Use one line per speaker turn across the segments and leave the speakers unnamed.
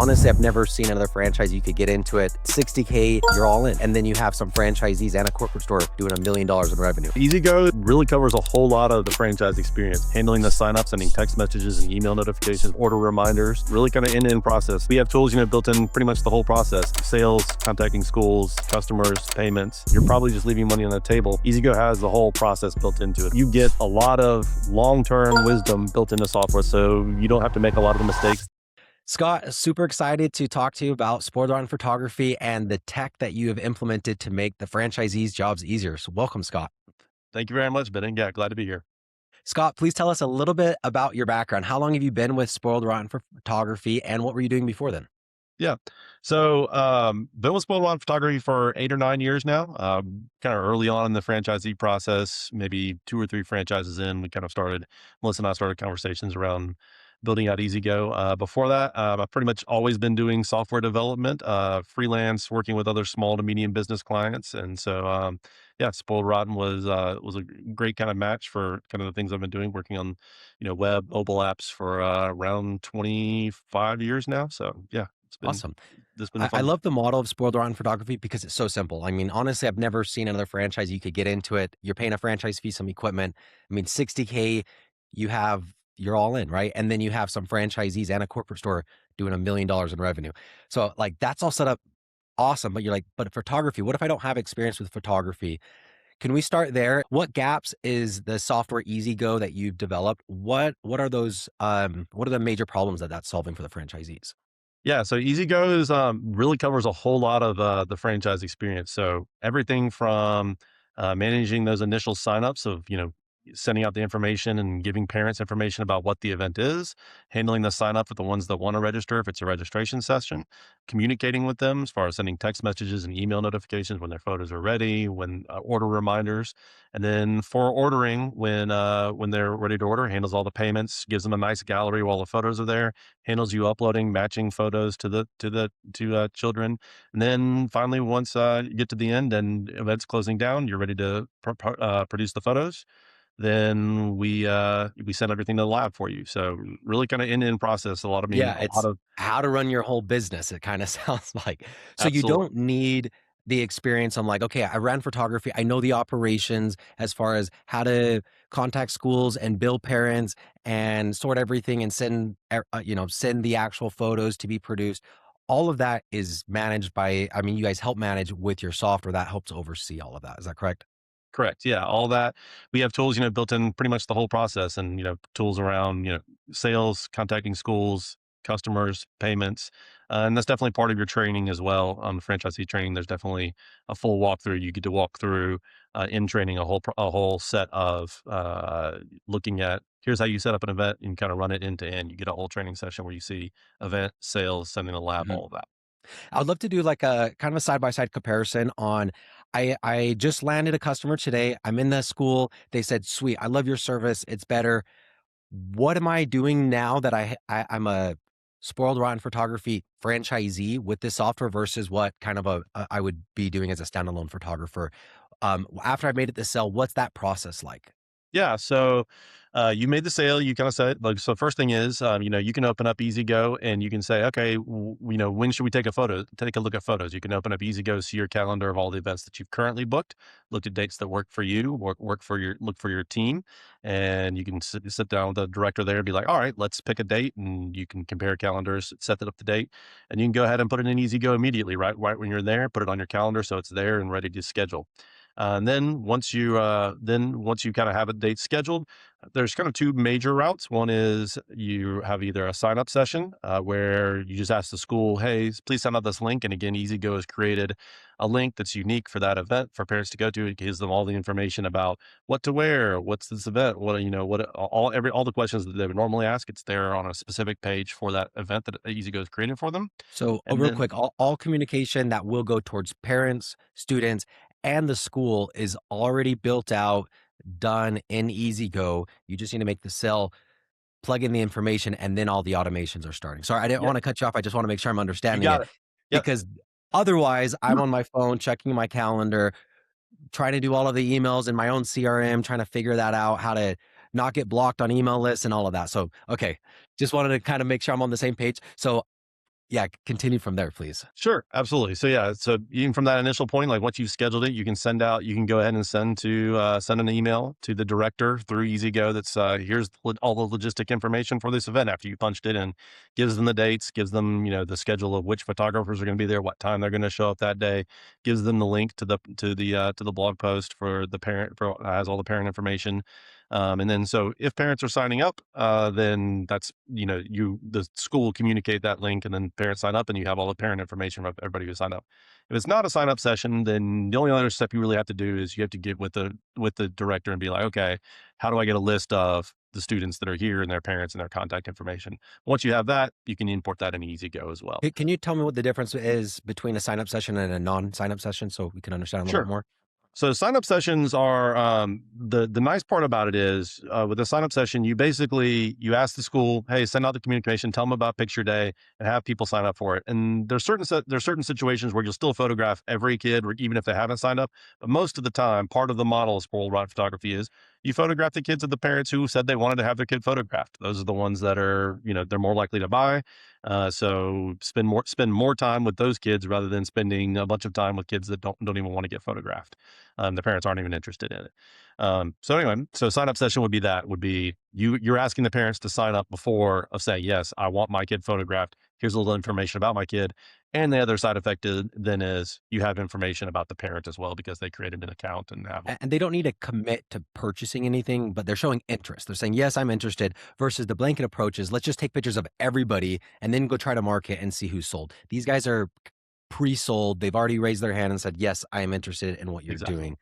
Honestly, I've never seen another franchise you could get into it. 60K, you're all in. And then you have some franchisees and a corporate store doing $1 million in revenue.
EasyGo really covers a whole lot of the franchise experience, handling the signups, sending text messages and email notifications, order reminders, really kind of end-to-end process. We have tools, built in pretty much the whole process. Sales, contacting schools, customers, payments. You're probably just leaving money on the table. EasyGo has the whole process built into it. You get a lot of long-term wisdom built into software, so you don't have to make a lot of the mistakes.
Scott, super excited to talk to you about Spoiled Rotten Photography and the tech that you have implemented to make the franchisees' jobs easier. So welcome, Scott.
Thank you very much, Ben. Yeah, glad to be here.
Scott, please tell us a little bit about your background. How long have you been with Spoiled Rotten Photography, and what were you doing before then?
Yeah. So, been with Spoiled Rotten Photography for 8 or 9 years now. Kind of early on in the franchisee process, maybe 2 or 3 franchises in, Melissa and I started conversations around building out EasyGo. Before that, I've pretty much always been doing software development, freelance, working with other small to medium business clients. And so, yeah, Spoiled Rotten was a great kind of match for kind of the things I've been doing, working on, web mobile apps for around 25 years now. So yeah.
Awesome.
It's been
I
fun.
love the model of Spoiled Rotten Photography because it's so simple. I mean, honestly, I've never seen another franchise you could get into it. You're paying a franchise fee, some equipment. I mean, 60K, you're all in, right? And then you have some franchisees and a corporate store doing $1 million in revenue. So like that's all set up awesome. But you're like, but photography, what if I don't have experience with photography? Can we start there? What gaps is the software EasyGo that you've developed? What are those? What are the major problems that that's solving for the franchisees?
Yeah, so EasyGo is really covers a whole lot of the franchise experience. So everything from managing those initial signups of sending out the information and giving parents information about what the event is, handling the sign up for the ones that want to register if it's a registration session, communicating with them as far as sending text messages and email notifications when their photos are ready, when order reminders, and then for ordering when they're ready to order, handles all the payments, gives them a nice gallery while the photos are there, handles you uploading matching photos to children, and then finally once you get to the end and events closing down, you're ready to produce the photos. Then we send everything to the lab for you. So really kind of end-to-end process.
Yeah,
A lot
it's
of
how to run your whole business, it kinda sounds like. So you
absolute.
don't need the experience. I'm like, "Okay, I ran photography. I know the operations as far as how to contact schools and bill parents and sort everything and send the actual photos to be produced." All of that is managed by you guys help manage with your software that helps oversee all of that. Is that correct?
Correct. Yeah, all that. We have tools, built in pretty much the whole process, and tools around sales, contacting schools, customers, payments, and that's definitely part of your training as well. Franchisee training, there's definitely a full walkthrough. You get to walk through in training a whole set of looking at here's how you set up an event and kind of run it end to end. You get a whole training session where you see event, sales, sending a lab,
Mhm.
all of that.
I would love to do like a kind of a side-by-side comparison on I just landed a customer today. I'm in the school. They said, "Sweet, I love your service. It's better." What am I doing now that I'm a Spoiled Rotten Photography franchisee with this software versus what kind of I would be doing as a standalone photographer? After I made it to sell, what's that process like?
Yeah. So you made the sale. You kind of said, like, so first thing is, you can open up EasyGo and you can say, okay, when should we take a photo? Take a look at photos. You can open up EasyGo, see your calendar of all the events that you've currently booked, look at dates that work for you, look for your team. And you can sit down with the director there and be like, all right, let's pick a date, and you can compare calendars, set that up to date, and you can go ahead and put it in EasyGo immediately, right when you're there, put it on your calendar. So it's there and ready to schedule. And then once you kind of have a date scheduled, there's kind of 2 major routes. One is you have either a sign up session where you just ask the school, hey, please send out this link. And again, EasyGo has created a link that's unique for that event for parents to go to. It gives them all the information about what to wear, what's this event, all the questions that they would normally ask. It's there on a specific page for that event that EasyGo has created for them.
So,
And
real
then
quick, all communication that will go towards parents, students, and the school is already built out, done in EasyGo. You just need to make the sell, plug in the information, and then all the automations are starting. Sorry, I didn't
yeah,
want to cut you off. I just want to make sure I'm
you
understanding
got
it
it. Yep.
because otherwise I'm on my phone checking my calendar, trying to do all of the emails in my own CRM, trying to figure that out, how to not get blocked on email lists and all of that. So, okay, just wanted to kind of make sure I'm on the same page. So Yeah, continue from there, please.
Sure, absolutely. So yeah, so even from that initial point, like once you've scheduled it, you can send out. You can go ahead and send an email to the director through EasyGo. That's here's all the logistic information for this event after you punched it in. Gives them the dates, gives them the schedule of which photographers are going to be there, what time they're going to show up that day. Gives them the link to the blog post for the parent for has all the parent information. And then, so if parents are signing up, then that's, the school will communicate that link and then parents sign up and you have all the parent information of everybody who signed up. If it's not a sign up session, then the only other step you really have to do is you have to get with the director and be like, okay, how do I get a list of the students that are here and their parents and their contact information? Once you have that, you can import that in EasyGo as well.
Can you tell me what the difference is between a sign up session and a non sign up session so we can understand a little bit
Sure.
more?
So sign up sessions are the nice part about it is with a sign up session, you ask the school, hey, send out the communication, tell them about picture day, and have people sign up for it. And there's certain situations where you'll still photograph every kid, even if they haven't signed up. But most of the time, part of the model of spoiled rotten photography is you photograph the kids of the parents who said they wanted to have their kid photographed. Those are the ones that are they're more likely to buy. So spend more time with those kids rather than spending a bunch of time with kids that don't even want to get photographed. The parents aren't even interested in it. So anyway, so sign up session would be you're asking the parents to sign up before of saying, yes, I want my kid photographed. Here's a little information about my kid. And the other side effect then is you have information about the parent as well because they created an account and have
And they don't need to commit to purchasing anything, but they're showing interest. They're saying, yes, I'm interested, versus the blanket approach is let's just take pictures of everybody and then go try to market and see who's sold. These guys are pre sold. They've already raised their hand and said, yes, I am interested in what you're
exactly.
doing.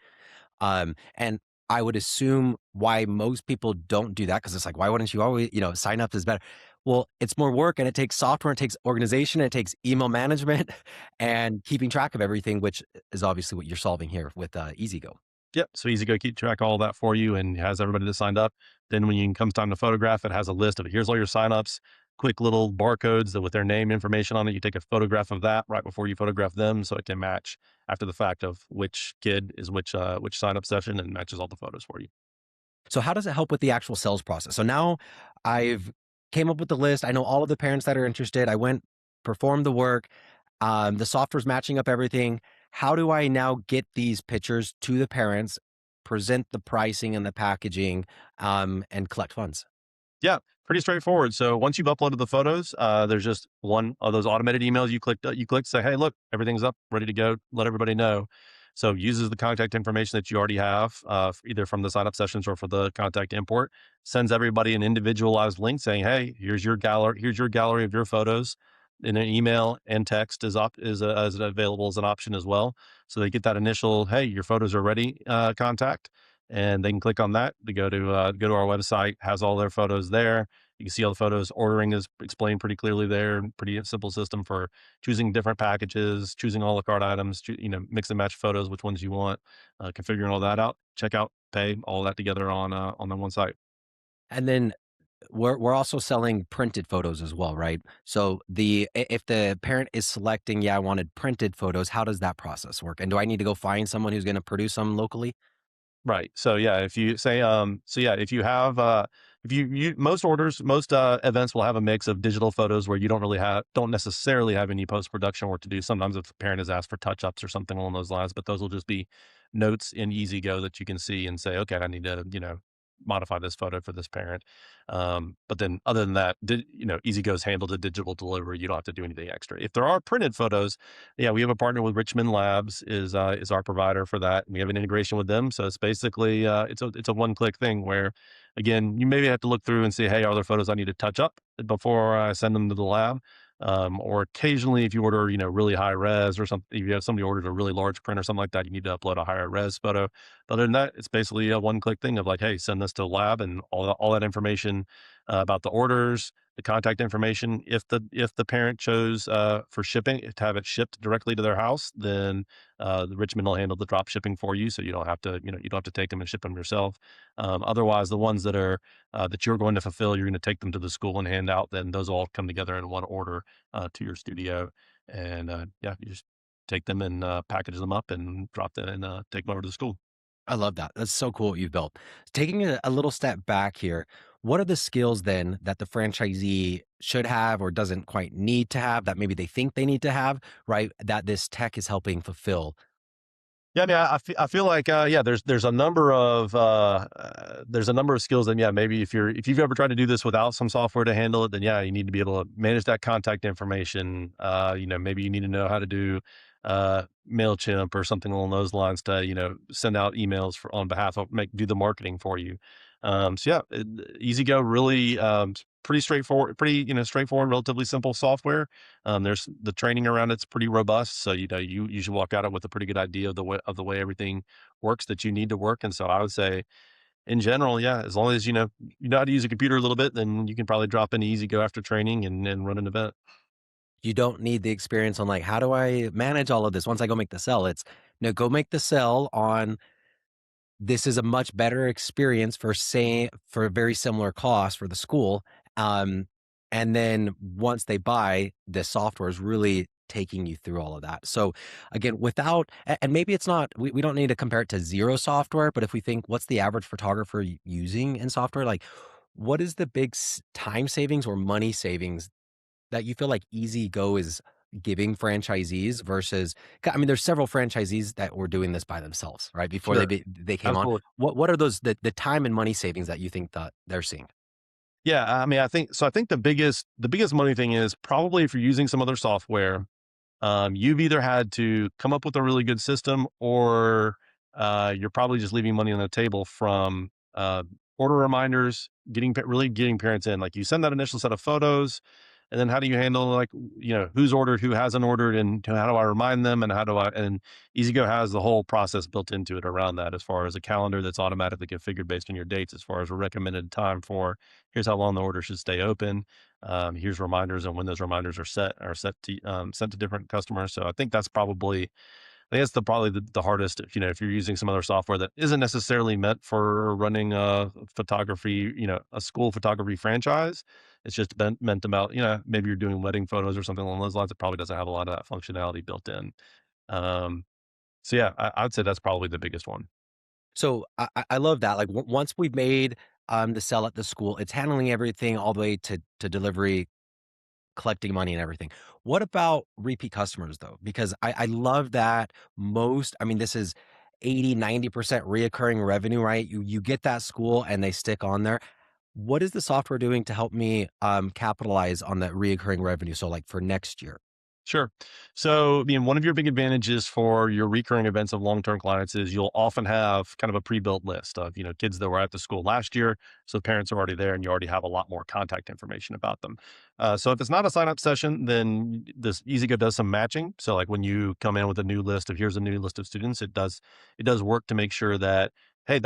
And I would assume why most people don't do that because it's like, why wouldn't you always, sign up is better. Well, it's more work and it takes software, it takes organization, it takes email management and keeping track of everything, which is obviously what you're solving here with EasyGo.
Yep. So EasyGo keep track of all that for you and has everybody that signed up. Then when you comes time to photograph, it has a list of here's all your signups, quick little barcodes that with their name information on it. You take a photograph of that right before you photograph them, so it can match after the fact of which kid is which sign up session and matches all the photos for you.
So how does it help with the actual sales process? So now I've came up with the list. I know all of the parents that are interested. I went, performed the work. The software's matching up everything. How do I now get these pictures to the parents, present the pricing and the packaging, and collect funds?
Yeah, pretty straightforward. So once you've uploaded the photos, there's just one of those automated emails you click, say, hey, look, everything's up, ready to go. Let everybody know. So uses the contact information that you already have, either from the sign up sessions or for the contact import, sends everybody an individualized link saying, hey, here's your gallery of your photos. In an email and text is available as an option as well. So they get that initial, hey, your photos are ready, contact, and they can click on that to go to our website. Has all their photos there. You can see all the photos. Ordering is explained pretty clearly there. Pretty simple system for choosing different packages, choosing all the card items. Mix and match photos, which ones you want, configuring all that out. Check out, pay, all that together on the one site.
And then we're also selling printed photos as well, right? So if the parent is selecting, yeah, I wanted printed photos, how does that process work? And do I need to go find someone who's going to produce them locally?
Right. So yeah, if you say if you have if you most events will have a mix of digital photos where you don't necessarily have any post production work to do. Sometimes if the parent has asked for touch ups or something along those lines, but those will just be notes in EasyGo that you can see and say, okay, I need to modify this photo for this parent. But then other than that, EasyGo's handled a digital delivery. You don't have to do anything extra. If there are printed photos, yeah, we have a partner with Richmond Labs is our provider for that. We have an integration with them, so it's basically it's a one click thing where, again, you maybe have to look through and see, hey, are there photos I need to touch up before I send them to the lab? Or occasionally, if you order, really high res or something, if you have somebody ordered a really large print or something like that, you need to upload a higher res photo. But other than that, it's basically a one click thing of like, hey, send this to the lab and all that information about the orders, the contact information. If the parent chose for shipping to have it shipped directly to their house, then the Richmond will handle the drop shipping for you, so you don't have to you don't have to take them and ship them yourself. Otherwise, the ones that you're going to fulfill, you're going to take them to the school and hand out. Then those all come together in one order to your studio, and yeah, you just take them and package them up and drop them and take them over to the school.
I love that. That's so cool what you've built. Taking a little step back here, What are the skills then that the franchisee should have or doesn't quite need to have that maybe they think they need to have, right? That this tech is helping fulfill.
Yeah, I mean, I feel like, yeah, there's a number of skills that, yeah, maybe if you've ever tried to do this without some software to handle it, then yeah, you need to be able to manage that contact information. Maybe you need to know how to do Mailchimp or something along those lines to, send out emails for on behalf of do the marketing for you. EasyGo really pretty straightforward, straightforward, relatively simple software. There's the training around it's pretty robust, so you should walk out it with a pretty good idea of the way everything works that you need to work. And so I would say, in general, yeah, as long as you know how to use a computer a little bit, then you can probably drop into EasyGo after training and run an event.
You don't need the experience on like, how do I manage all of this once I go make the sell? It's no, go make the sell on this is a much better experience for a very similar cost for the school. Um, and then once they buy, the software is really taking you through all of that. So again, and maybe it's not, we don't need to compare it to zero software, but if we think what's the average photographer using in software, like what is the big time savings or money savings that you feel like EasyGo is giving franchisees versus I mean, there's several franchisees that were doing this by themselves, right? Before
Sure,
they came on.
absolutely.
What are those the time and money savings that you think that they're seeing?
Yeah, I mean, I think so. I think the biggest money thing is probably if you're using some other software. You've either had to come up with a really good system, or you're probably just leaving money on the table from order reminders, really getting parents in. Like, you send that initial set of photos, and then how do you handle, like, who's ordered, who hasn't ordered, and how do I remind them, and how do I? And EasyGo has the whole process built into it around that, as far as a calendar that's automatically configured based on your dates, as far as a recommended time for here's how long the order should stay open. Here's reminders and when those reminders are set to sent to different customers. So I think that's probably the hardest. If you're using some other software that isn't necessarily meant for running a photography, a school photography franchise. It's just meant about, maybe you're doing wedding photos or something along those lines. It probably doesn't have a lot of that functionality built in. Um, so yeah, I'd say that's probably the biggest one.
So I love that. Like once we've made the sell at the school, it's handling everything all the way to delivery, collecting money and everything. What about repeat customers though? Because I love that I mean, this is 80-90% reoccurring revenue, right? You get that school and they stick on there. What is the software doing to help me capitalize on that reoccurring revenue? So like for next year.
Sure. So, I mean, one of your big advantages for your recurring events of long-term clients is you'll often have kind of a pre-built list of, kids that were at the school last year. So the parents are already there and you already have a lot more contact information about them. So if it's not a sign-up session, then this EasyGo does some matching. So like when you come in with a new list of here's a new list of students, it does work to make sure that, hey,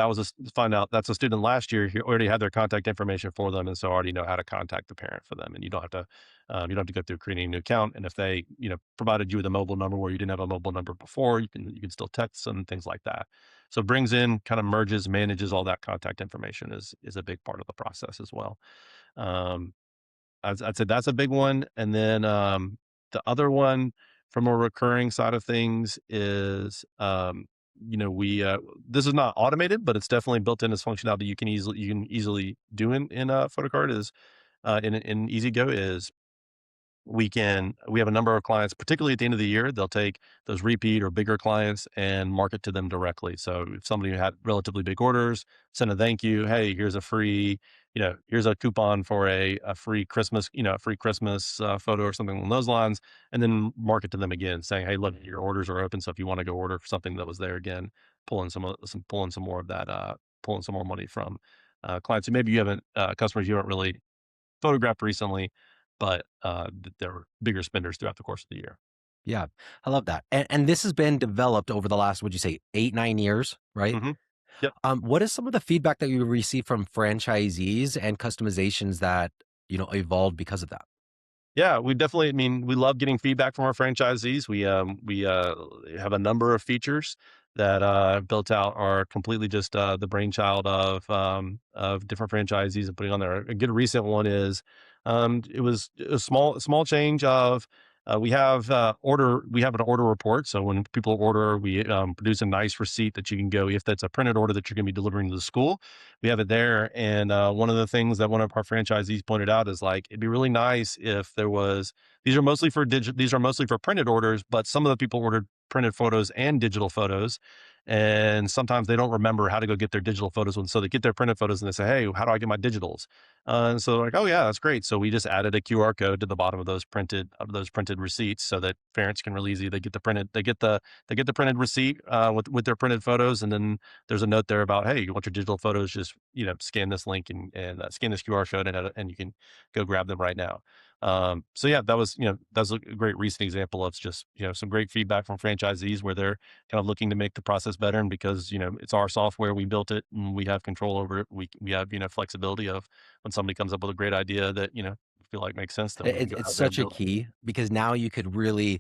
find out that's a student last year. You already had their contact information for them. And so already know how to contact the parent for them. And you don't have to go through creating a new account. And if they, provided you with a mobile number where you didn't have a mobile number before, you can still text them, things like that. So it brings in, kind of merges, manages all that contact information is a big part of the process as well. Um, I'd say that's a big one. And then the other one from a recurring side of things is, we this is not automated, but it's definitely built in as functionality you can easily do in PhotoCard is in EasyGo is we have a number of clients, particularly at the end of the year, they'll take those repeat or bigger clients and market to them directly. So if somebody had relatively big orders, send a thank you. Hey, here's a coupon for a free Christmas, a free Christmas photo or something along those lines, and then market to them again, saying, hey, look, your orders are open. So if you want to go order for something that was there again, pulling some more of that, pulling some more money from clients who maybe you haven't, customers you haven't really photographed recently, but they're bigger spenders throughout the course of the year.
Yeah, I love that. And this has been developed over the last, would you say, 8-9 years, right?
Mhm. Yep.
What is some of the feedback that you receive from franchisees and customizations that evolved because of that?
Yeah, we definitely, I mean, we love getting feedback from our franchisees. We have a number of features that built out are completely just the brainchild of different franchisees and putting on there. A good recent one is it was a small change of We have an order report. So when people order, we produce a nice receipt that you can go, if that's a printed order that you're going to be delivering to the school, we have it there. And one of the things that one of our franchisees pointed out is like, it'd be really nice if there was, these are mostly for printed orders, but some of the people ordered printed photos and digital photos. And sometimes they don't remember how to go get their digital photos. And so they get their printed photos and they say, "Hey, how do I get my digitals?" And so like, "Oh yeah, that's great." So we just added a QR code to the bottom of those printed receipts so that parents can really easy. They get the printed receipt with their printed photos, and then there's a note there about, "Hey, you want your digital photos? Just scan this link and scan this QR code, and you can go grab them right now." So yeah, that was a great recent example of just some great feedback from franchisees where they're kind of looking to make the process better, and because it's our software, we built it, and we have control over it. We have flexibility of when somebody comes up with a great idea that feel like makes sense, then we can go
It's
out there and
such a
build it.
key because now you could really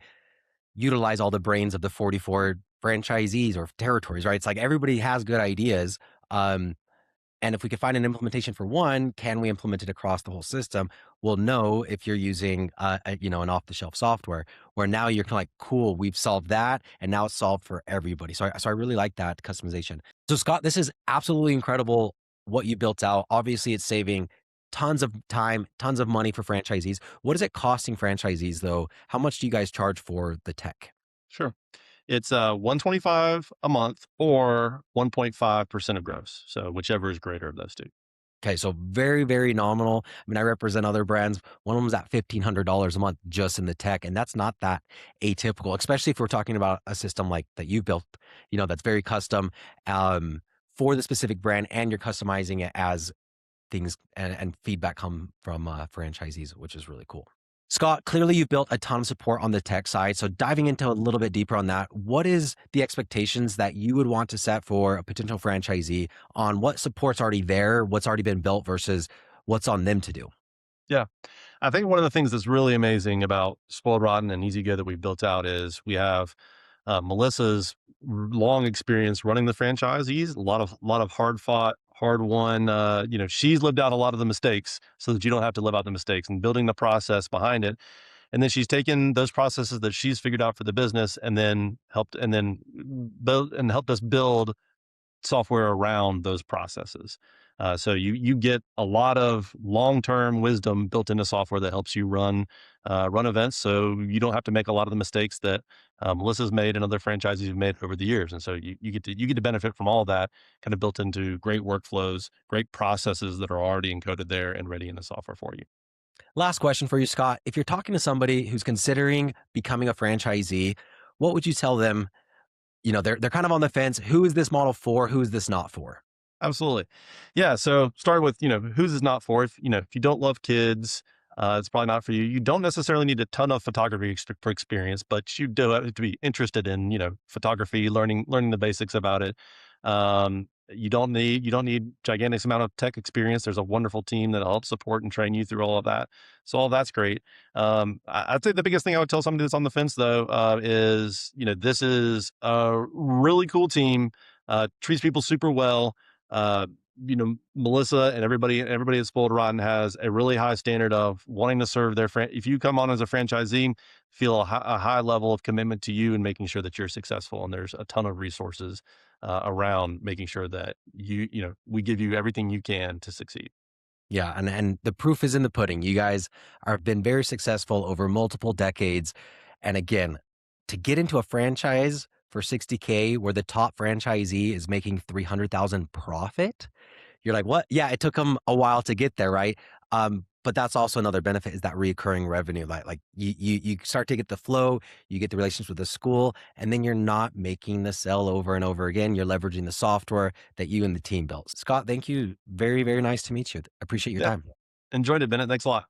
utilize all the brains of the 44 franchisees or territories, right? It's like everybody has good ideas. Um, And if we could find an implementation for one, can we implement it across the whole system? We'll know if you're using, an off-the-shelf software where now you're kind of like, cool, we've solved that, and now it's solved for everybody. So I really like that customization. So Scott, this is absolutely incredible what you built out. Obviously, it's saving tons of time, tons of money for franchisees. What is it costing franchisees though? How much do you guys charge for the tech?
Sure. It's 125 a month or 1.5% of gross. So whichever is greater of those two.
Okay, so very, very nominal. I mean, I represent other brands. One of them is at $1,500 a month just in the tech, and that's not that atypical, especially if we're talking about a system like that you've built, that's very custom for the specific brand, and you're customizing it as things and feedback come from franchisees, which is really cool. Scott, clearly you've built a ton of support on the tech side. So diving into a little bit deeper on that, what is the expectations that you would want to set for a potential franchisee on what support's already there, what's already been built versus what's on them to do?
Yeah. I think one of the things that's really amazing about Spoiled Rotten and EasyGo that we've built out is we have Melissa's long experience running the franchisees, a lot of hard fought, hard won. She's lived out a lot of the mistakes so that you don't have to live out the mistakes and building the process behind it. And then she's taken those processes that she's figured out for the business and then helped us build software around those processes. So you get a lot of long term wisdom built into software that helps you run events. So you don't have to make a lot of the mistakes that Melissa's made and other franchisees have made over the years. And so you get to benefit from all that kind of built into great workflows, great processes that are already encoded there and ready in the software for you.
Last question for you, Scott. If you're talking to somebody who's considering becoming a franchisee, what would you tell them? They're kind of on the fence. Who is this model for? Who is this not for?
Absolutely. Yeah. So start with, whose is not for. If you don't love kids, it's probably not for you. You don't necessarily need a ton of photography for experience, but you do have to be interested in, photography, learning the basics about it. You don't need gigantic amount of tech experience. There's a wonderful team that helps support and train you through all of that. So all that's great. I'd say the biggest thing I would tell somebody that's on the fence though, is, this is a really cool team, treats people super well. Melissa and everybody at Spoiled Rotten has a really high standard of wanting to serve their friend. If you come on as a franchisee, feel a high level of commitment to you and making sure that you're successful. And there's a ton of resources around making sure that we give you everything you can to succeed.
Yeah, and the proof is in the pudding. You guys have been very successful over multiple decades. And again, to get into a franchise for 60K where the top franchisee is making 300,000 profit, you're like, "What?" Yeah, it took them a while to get there, right? But that's also another benefit is that recurring revenue. Like you start to get the flow, you get the relations with the school, and then you're not making the sell over and over again. You're leveraging the software that you and the team built. Scott, thank you. Very, very nice to meet you. Appreciate your
Yeah.
time.
Enjoyed it, Bennett. Thanks a lot.